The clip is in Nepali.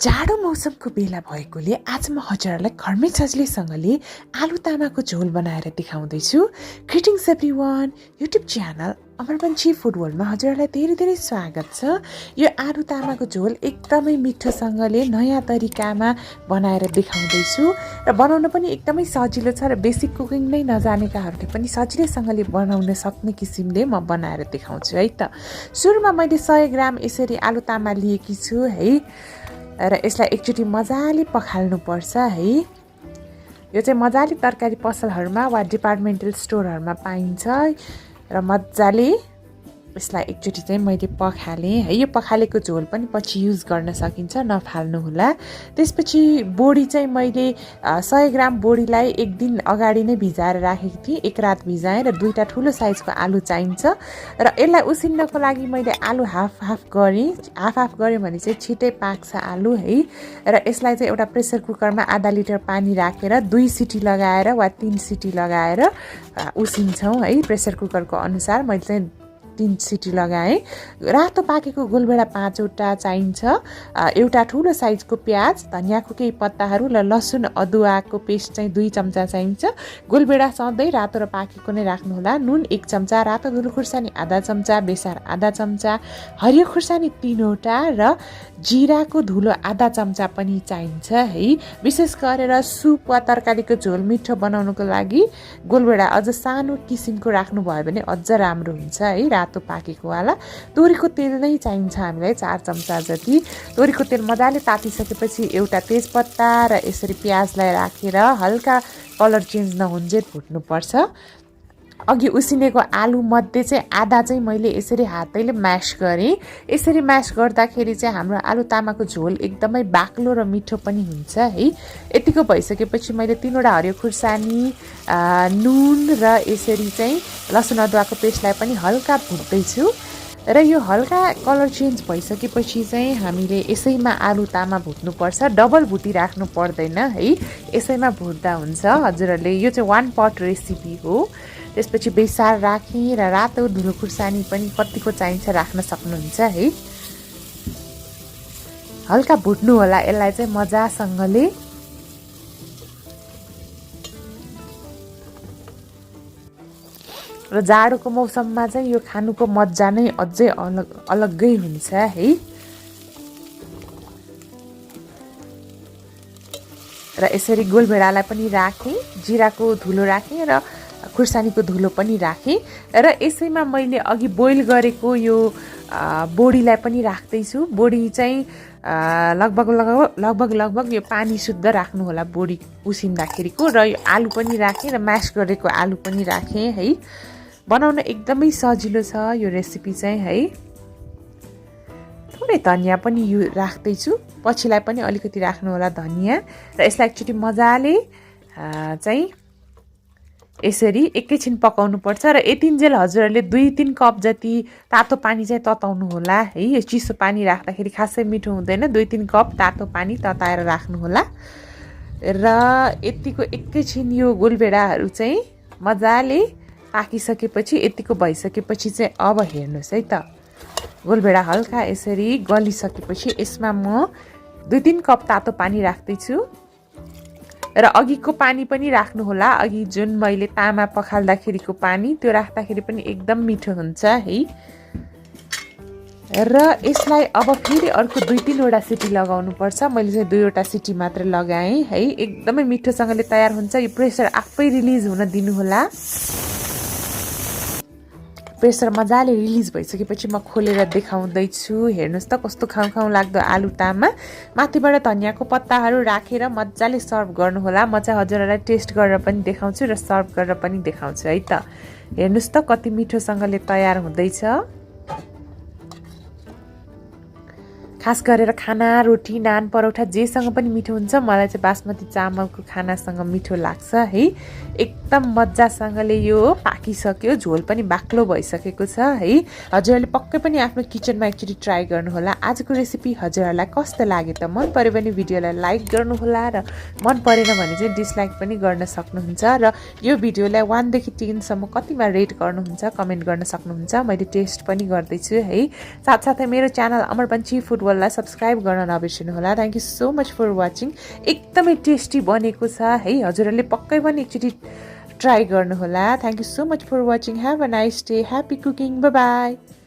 जाडो मौसमको बेला भएकोले आज म हजुरहरूलाई घरमै सजिलैसँगले आलु तामाको झोल बनाएर देखाउँदैछु। Greetings everyone, YouTube channel Amar Panchhi food वर्ल्डमा हजुरहरूलाई धेरै धेरै स्वागत छ। यो आलु तामाको झोल एकदमै मिठोसँगले नयाँ तरिकामा बनाएर देखाउँदैछु र बनाउन पनि एकदमै सजिलो छ र बेसिक कुकिङ नै नजानेकाहरूले पनि सजिलैसँगले बनाउन सक्ने किसिमले म बनाएर देखाउँछु है त। सुरुमा मैले 100 ग्राम यसरी आलु तामा लिएकी छु है र यसलाई एकचोटि मजाले पखाल्नुपर्छ है। यो चाहिँ मजाले तरकारी पसलहरूमा वा डिपार्टमेन्टल स्टोरहरूमा पाइन्छ र मजाले यसलाई एकचोटि चाहिँ मैले पखालेँ है। यो पखालेको झोल पनि पछि युज गर्न सकिन्छ, नफाल्नुहोला। त्यसपछि बोडी चाहिँ मैले 100 ग्राम बोडीलाई एक दिन अगाडि नै भिजाएर राखेकी थिएँ। एक रात भिजाएँ र 2टा ठुलो साइजको आलु चाहिन्छ र यसलाई उसिन्नको लागि मैले आलु हाफ गरेँ। हाफ गरेँ भने चाहिँ छिटै पाक्छ आलु है। र यसलाई चाहिँ एउटा प्रेसर कुकरमा आधा लिटर पानी राखेर 2 सिटी लगाएर वा 3 सिटी लगाएर उसिन्छौँ है। प्रेसर कुकरको अनुसार मैले चाहिँ 3 सिटी लगाएँ। रातो पाकेको गोलभेडा 5वटा चाहिन्छ, एउटा ठुलो साइजको प्याज, धनियाँको केही पत्ताहरू र लसुन अदुवाको पेस्ट चाहिँ 2 चम्चा चाहिन्छ। गोलभेडा सधैँ रातो र पाकेको नै राख्नुहोला। नुन 1 चम्चा, रातो धुलो खुर्सानी आधा चम्चा, बेसार आधा चम्चा, हरियो खुर्सानी 3वटा र जिराको धुलो आधा चम्चा पनि चाहिन्छ है। विशेष गरेर सुप वा तरकारीको झोल मिठो बनाउनको लागि गोलभेडा अझ सानो किसिमको राख्नुभयो भने अझ राम्रो हुन्छ है। रातो पाकेको वाला तोरीको तेल नै चाहिन्छ हामीलाई 4 चम्चा जति। तोरीको तेल मजाले तातिसकेपछि एउटा तेजपत्ता र यसरी प्याजलाई राखेर हल्का कलर चेन्ज नहुन्जेल भुट्नुपर्छ। अघि उसिनेको आलु मध्ये चाहिँ आधा चाहिँ मैले यसरी हातैले म्यास गरेँ। यसरी म्यास गर्दाखेरि चाहिँ हाम्रो आलु तामाको झोल एकदमै बाक्लो र मिठो पनि हुन्छ है। यतिको भइसकेपछि मैले 3वटा हरियो खुर्सानी, नुन र यसरी चाहिँ लसुन अदुवाको पेस्टलाई पनि हल्का भुट्दैछु र यो हल्का कलर चेन्ज भइसकेपछि चाहिँ हामीले यसैमा आलु तामा भुट्नुपर्छ। डबल भुटिराख्नु पर्दैन है, यसैमा भुट्दा हुन्छ। हजुरहरूले यो चाहिँ 1 पट रेसिपी हो। त्यसपछि बेसार राखेँ र रातो धुलो खुर्सानी पनि कतिको चाहिन्छ राख्न सक्नुहुन्छ है। हल्का भुट्नु होला यसलाई चाहिँ मजासँगले। र जाडोको मौसममा चाहिँ यो खानुको मजा नै अझै अलग्गै हुन्छ है। र यसरी गोलभेडालाई पनि राखेँ, जिराको धुलो राखेँ र खुर्सानीको धुलो पनि राखेँ र यसैमा मैले अघि बोइल गरेको यो बोडीलाई पनि राख्दैछु। बोडी चाहिँ लगभग यो पानी शुद्ध राख्नु होला बोडी उसिन्दाखेरिको। र यो आलु पनि राखेँ र म्यास गरेको आलु पनि राखेँ है। बनाउन एकदमै सजिलो छ यो रेसिपी चाहिँ है। थोरै धनियाँ पनि यो राख्दैछु, पछिलाई पनि अलिकति राख्नु होला धनियाँ। र यसलाई एकचोटि मजाले चाहिँ यसरी एकैछिन पकाउनु पर्छ र यतिन्जेल हजुरहरूले 2-3 कप जति तातो पानी चाहिँ तताउनु होला है। यो चिसो पानी राख्दाखेरि खासै मिठो हुँदैन। 2-3 कप तातो पानी तताएर राख्नु होला र यतिको एकैछिन यो गोलभेडाहरू चाहिँ मजाले पाकिसकेपछि यतिको भइसकेपछि चाहिँ अब हेर्नुहोस् है त। गोलभेडा हल्का यसरी गलिसकेपछि यसमा म 2-3 कप तातो पानी राख्दैछु र अघिको पानी पनि राख्नु होला। अघि जुन मैले तामा पखाल्दाखेरिको पानी त्यो राख्दाखेरि पनि एकदम मिठो हुन्छ है। र यसलाई अब फेरि अर्को 2-3 वटा सिटी लगाउनु पर्छ। मैले चाहिँ 2 वटा सिटी मात्र लगाएँ है। एकदमै मिठोसँगले तयार हुन्छ। यो प्रेसर आफै रिलिज हुन दिनु होला। प्रेसर मजाले रिलिज भइसकेपछि म खोलेर देखाउँदैछु। हेर्नुहोस् त कस्तो खाउँ लाग्दो आलु तामा। माथिबाट धनियाँको पत्ताहरू राखेर मजाले सर्भ गर्नुहोला। म चाहिँ हजुरहरूलाई टेस्ट गरेर पनि देखाउँछु र सर्भ गरेर पनि देखाउँछु है त। हेर्नुहोस् त कति मिठोसँगले तयार हुँदैछ। खास गरेर खाना, रोटी, नान, परौठा जेसँग पनि मिठो हुन्छ। मलाई चाहिँ बासमती चामलको खानासँग मिठो लाग्छ है। एकदम मजासँगले यो पाकिसक्यो, झोल पनि बाक्लो भइसकेको छ है। हजुरहरूले पक्कै पनि आफ्नो किचनमा एकचोटि ट्राई गर्नुहोला। आजको रेसिपी हजुरहरूलाई कस्तो लाग्यो त? मन पऱ्यो भने भिडियोलाई लाइक गर्नुहोला र मन परेन भने चाहिँ डिसलाइक पनि गर्न सक्नुहुन्छ। र यो भिडियोलाई 1 देखि 10 सम्म कतिमा रेट गर्नुहुन्छ कमेन्ट गर्न सक्नुहुन्छ। मैले टेस्ट पनि गर्दैछु है। साथसाथै मेरो च्यानल अमर पन्छी फुड वर्ल्डलाई सब्स्क्राइब गर्न नबिर्सिनुहोला। Thank you so much for watching. एकदमै टेस्टी बनेको छ है, हजुरहरूले पक्कै पनि एकचोटि ट्राई गर्नुहोला। Thank you so much for watching. Have a nice day, happy cooking, bye by.